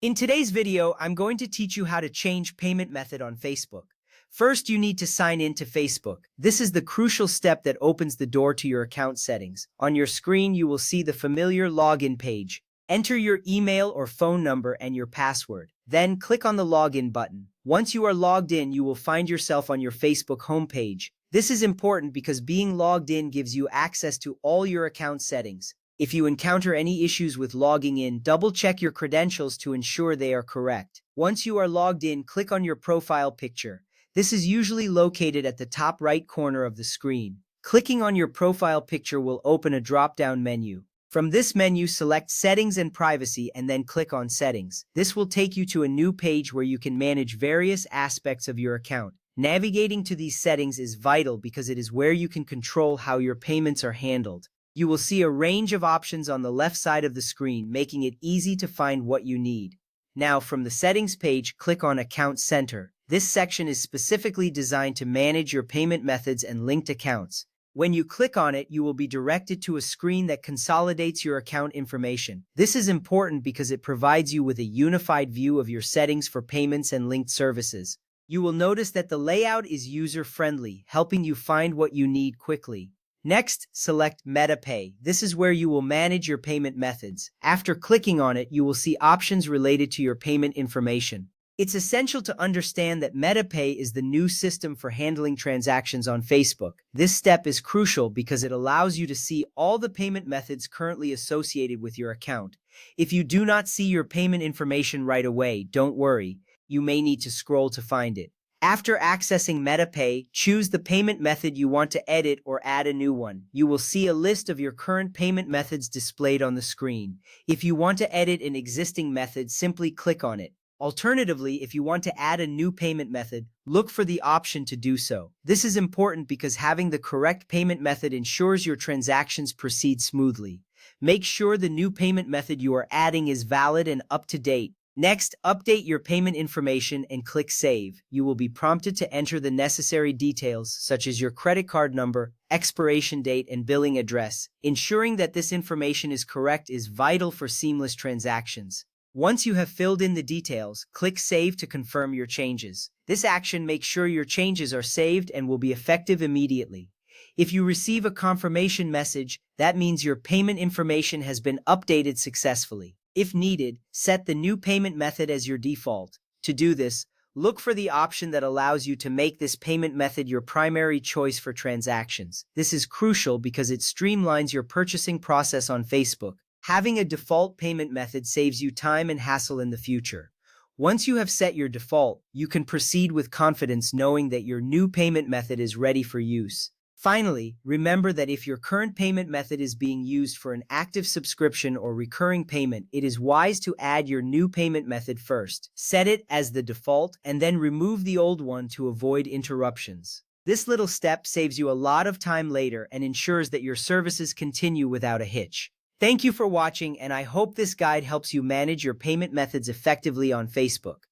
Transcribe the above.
In today's video, I'm going to teach you how to change payment method on Facebook. First, you need to sign in to Facebook. This is the crucial step that opens the door to your account settings. On your screen, you will see the familiar login page. Enter your email or phone number and your password. Then click on the login button. Once you are logged in, you will find yourself on your Facebook homepage. This is important because being logged in gives you access to all your account settings. If you encounter any issues with logging in, double-check your credentials to ensure they are correct. Once you are logged in, click on your profile picture. This is usually located at the top right corner of the screen. Clicking on your profile picture will open a drop-down menu. From this menu, select Settings and Privacy and then click on Settings. This will take you to a new page where you can manage various aspects of your account. Navigating to these settings is vital because it is where you can control how your payments are handled. You will see a range of options on the left side of the screen, making it easy to find what you need. Now, from the Settings page, click on Account Center. This section is specifically designed to manage your payment methods and linked accounts. When you click on it, you will be directed to a screen that consolidates your account information. This is important because it provides you with a unified view of your settings for payments and linked services. You will notice that the layout is user-friendly, helping you find what you need quickly. Next, select MetaPay. This is where you will manage your payment methods. After clicking on it, you will see options related to your payment information. It's essential to understand that MetaPay is the new system for handling transactions on Facebook. This step is crucial because it allows you to see all the payment methods currently associated with your account. If you do not see your payment information right away, don't worry. You may need to scroll to find it. After accessing MetaPay, choose the payment method you want to edit or add a new one. You will see a list of your current payment methods displayed on the screen. If you want to edit an existing method, simply click on it. Alternatively, if you want to add a new payment method, look for the option to do so. This is important because having the correct payment method ensures your transactions proceed smoothly. Make sure the new payment method you are adding is valid and up to date. Next, update your payment information and click Save. You will be prompted to enter the necessary details, such as your credit card number, expiration date, and billing address. Ensuring that this information is correct is vital for seamless transactions. Once you have filled in the details, click Save to confirm your changes. This action makes sure your changes are saved and will be effective immediately. If you receive a confirmation message, that means your payment information has been updated successfully. If needed, set the new payment method as your default. To do this, look for the option that allows you to make this payment method your primary choice for transactions. This is crucial because it streamlines your purchasing process on Facebook. Having a default payment method saves you time and hassle in the future. Once you have set your default, you can proceed with confidence knowing that your new payment method is ready for use. Finally, remember that if your current payment method is being used for an active subscription or recurring payment, it is wise to add your new payment method first. Set it as the default and then remove the old one to avoid interruptions. This little step saves you a lot of time later and ensures that your services continue without a hitch. Thank you for watching, and I hope this guide helps you manage your payment methods effectively on Facebook.